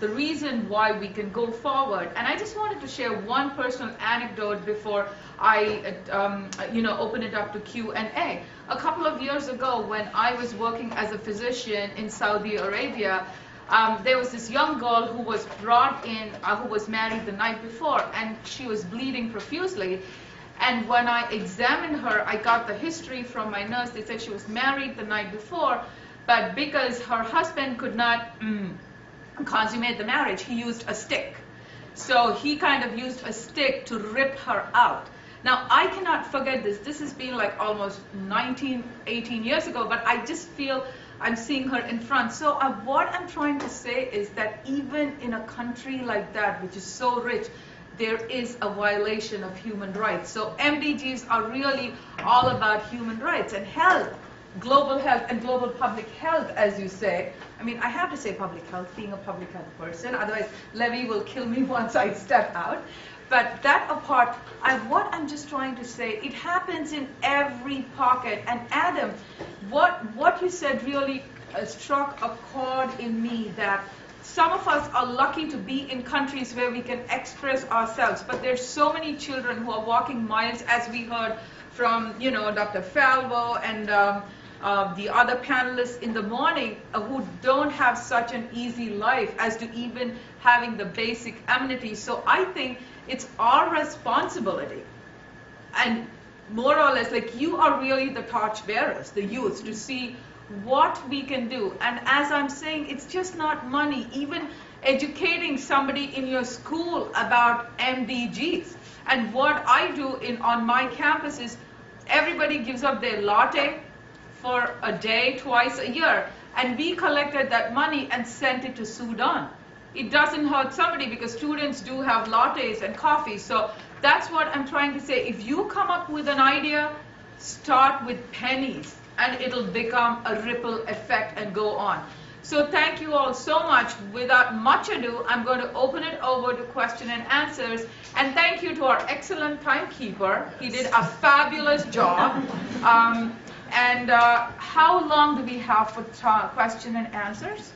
the reason why we can go forward. And I just wanted to share one personal anecdote before I open it up to Q&A. A couple of years ago, when I was working as a physician in Saudi Arabia, there was this young girl who was brought in, who was married the night before, and she was bleeding profusely. And when I examined her, I got the history from my nurse. They said she was married the night before, but because her husband could not consummate the marriage, he used a stick. So he kind of used a stick to rip her out. Now, I cannot forget this. This has been like almost 18 years ago, but I just feel I'm seeing her in front. So what I'm trying to say is that even in a country like that, which is so rich, there is a violation of human rights. So MDGs are really all about human rights and health, global health and global public health, as you say. I mean, I have to say public health, being a public health person, otherwise Levy will kill me once I step out. But that apart, what I'm just trying to say, it happens in every pocket. And Adam, what you said really struck a chord in me, that some of us are lucky to be in countries where we can express ourselves, but there's so many children who are walking miles, as we heard from Dr. Falvo and the other panelists in the morning, who don't have such an easy life as to even having the basic amenities. So I think it's our responsibility, and more or less, like, you are really the torch bearers, the youth, to see what we can do. And as I'm saying, it's just not money. Even educating somebody in your school about MDGs. And what I do on my campus is everybody gives up their latte for a day, twice a year. And we collected that money and sent it to Sudan. It doesn't hurt somebody, because students do have lattes and coffee. So that's what I'm trying to say. If you come up with an idea, start with pennies, and it'll become a ripple effect and go on. So thank you all so much. Without much ado, I'm going to open it over to question and answers. And thank you to our excellent timekeeper. He did a fabulous job. How long do we have for question and answers?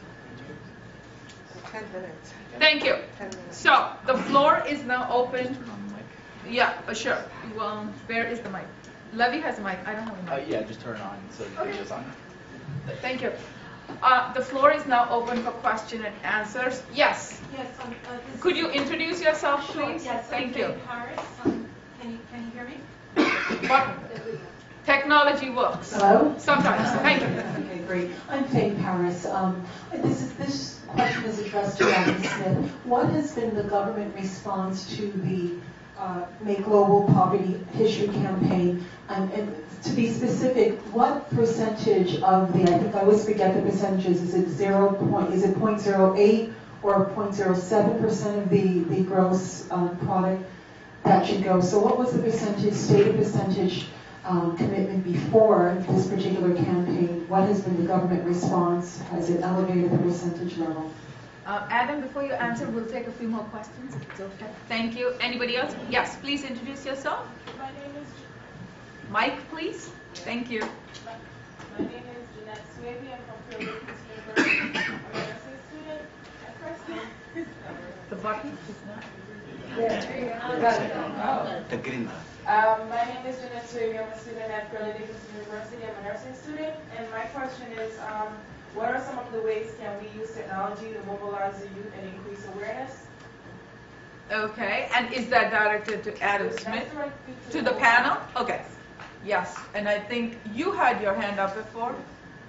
10 minutes. Thank you. 10 minutes. So the floor is now open. Yeah, sure. Well, where is the mic? Levy has a mic. I don't have a mic. Yeah, just turn it on so the video's on. Thank you. The floor is now open for question and answers. Yes. Yes. Could you introduce yourself, please? Sure. Yes. Thank you. Paris. Can you hear me? Button. Technology works. Hello? Sometimes. Thank you. Okay, great. I'm Téte Paris. This question is addressed to Adam Smith. What has been the government response to the Make Global Poverty History campaign? And to be specific, what percentage of the, I think I always forget the percentages, is it 0.08 or 0.07% of the gross product that should go? So what was the percentage, stated percentage commitment before this particular campaign? What has been the government response? Has it elevated the percentage level? Adam, before you answer, we'll take a few more questions. It's okay. Thank you. Anybody else? Yes, please introduce yourself. My name is... Mike, please. Thank you. My name is Jeanette Swaby. I'm from Quinlan University. I'm a nursing student. At first, The button is not... The green. my name is Jeanette Swaby. I'm a student at Quinlan University. I'm a nursing student. And my question is, what are some of the ways can we use technology to mobilize the youth and increase awareness? Okay, and is that directed to Adam Smith? To the panel? Okay. Yes, and I think you had your hand up before,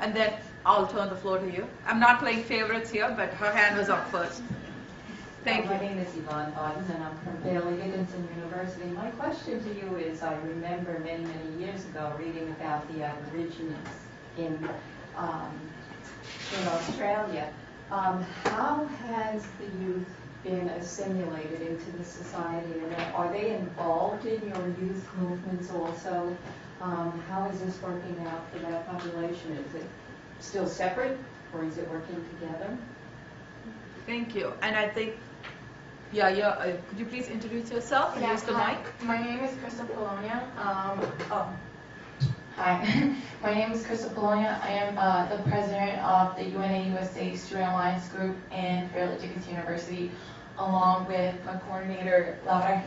and then I'll turn the floor to you. I'm not playing favorites here, but her hand was up first. Thank you. My name is Yvonne Otten, and I'm from Bailey Higginson University. My question to you is, I remember many, many years ago reading about the Aborigines in Australia. How has the youth been assimilated into the society? And are they involved in your youth movements also? How is this working out for that population? Is it still separate, or is it working together? Thank you. And I think, could you please introduce yourself and use the mic? My name is Krista Polonia. Hi, my name is Krista Polonia. I am the president of the UNA USA Student Alliance Group in Fairleigh Dickinson University, along with my coordinator, Laura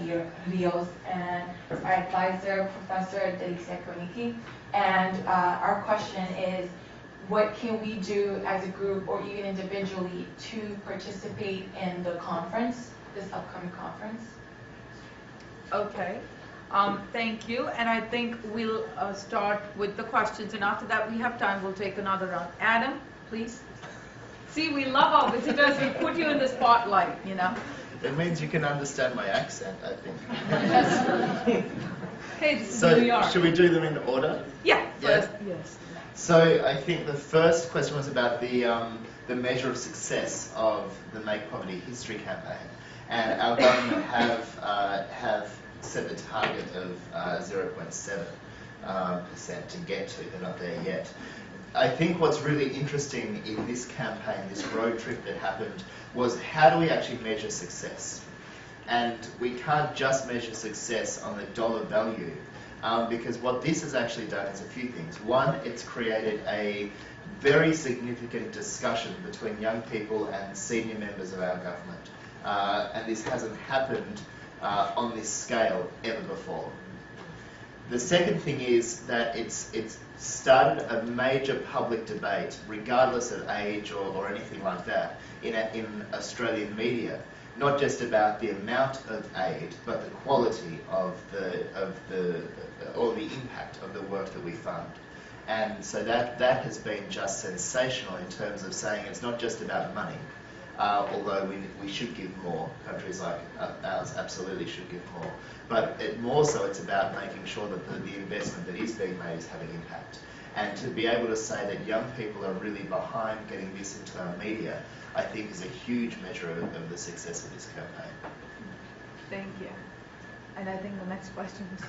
Rios, and our advisor, Professor Delicia Koniki. And our question is, what can we do as a group or even individually to participate in the conference, this upcoming conference? Okay. Thank you, and I think we'll start with the questions, and after that we have time, we'll take another round. Adam, please. See, we love our visitors, we put you in the spotlight, you know. It means you can understand my accent, I think. Hey, this is So, New York. should we do them in order? Yeah, Yeah. first, yes. So, I think the first question was about the measure of success of the Make Poverty History campaign. And our government have set a target of 0.7% to get to. They're not there yet. I think what's really interesting in this campaign, this road trip that happened, was how do we actually measure success? And we can't just measure success on the dollar value, because what this has actually done is a few things. One, it's created a very significant discussion between young people and senior members of our government. And this hasn't happened on this scale ever before. The second thing is that it's started a major public debate, regardless of age or anything like that, in Australian media, not just about the amount of aid, but the quality of the impact of the work that we fund. And so that has been just sensational in terms of saying it's not just about money. Although we should give more, countries like ours absolutely should give more. But more so it's about making sure that the investment that is being made is having impact. And to be able to say that young people are really behind getting this into our media, I think is a huge measure of the success of this campaign. Thank you. And I think the next question is...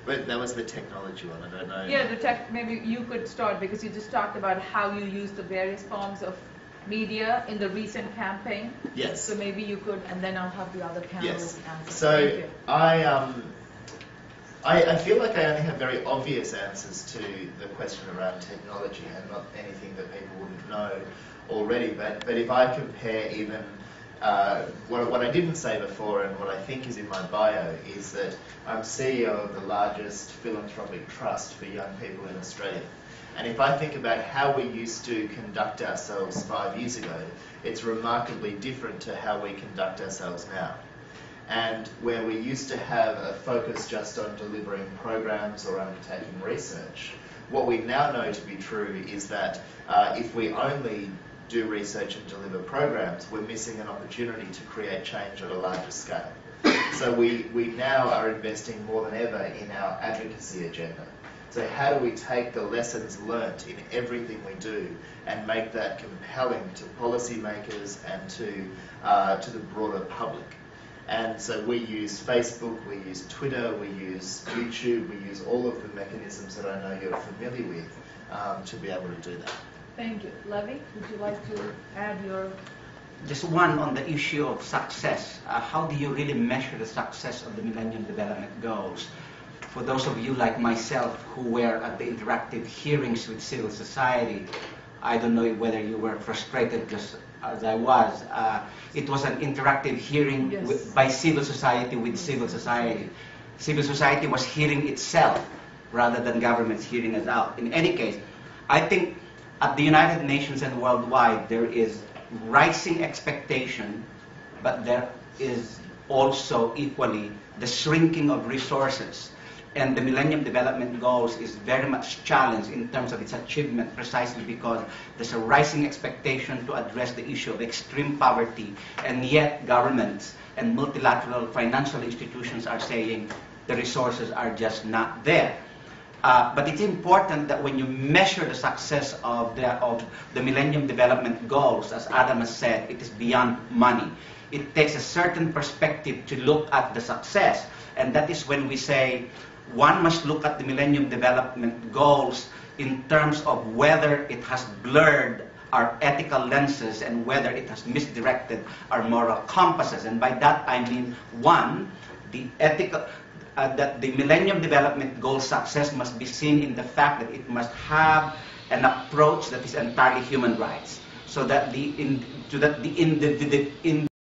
But that was the technology one, I don't know. Yeah, maybe you could start, because you just talked about how you use the various forms of media in the recent campaign. Yes. So maybe you could, and then I'll have the other panelists Yes. answer. So Thank you. I feel like I only have very obvious answers to the question around technology and not anything that people wouldn't know already. But if I compare even what I didn't say before and what I think is in my bio is that I'm CEO of the largest philanthropic trust for young people in Australia. And if I think about how we used to conduct ourselves 5 years ago, it's remarkably different to how we conduct ourselves now. And where we used to have a focus just on delivering programs or undertaking research, what we now know to be true is that if we only do research and deliver programs, we're missing an opportunity to create change at a larger scale. So we now are investing more than ever in our advocacy agenda. So how do we take the lessons learnt in everything we do and make that compelling to policymakers and to the broader public? And so we use Facebook, we use Twitter, we use YouTube, we use all of the mechanisms that I know you're familiar with to be able to do that. Thank you. Levy, would you like to add your... Just one on the issue of success. How do you really measure the success of the Millennium Development Goals? For those of you like myself who were at the interactive hearings with civil society, I don't know whether you were frustrated just as I was. It was an interactive hearing by civil society with civil society. Civil society was hearing itself rather than governments hearing us out. In any case, I think at the United Nations and worldwide there is rising expectation, but there is also equally the shrinking of resources. And the Millennium Development Goals is very much challenged in terms of its achievement precisely because there's a rising expectation to address the issue of extreme poverty, and yet governments and multilateral financial institutions are saying the resources are just not there. But it's important that when you measure the success of the Millennium Development Goals, as Adam has said, it is beyond money. It takes a certain perspective to look at the success, and that is when we say one must look at the Millennium Development Goals in terms of whether it has blurred our ethical lenses and whether it has misdirected our moral compasses. And by that I mean, one, the ethical, that the Millennium Development Goal success must be seen in the fact that it must have an approach that is entirely human rights, so that the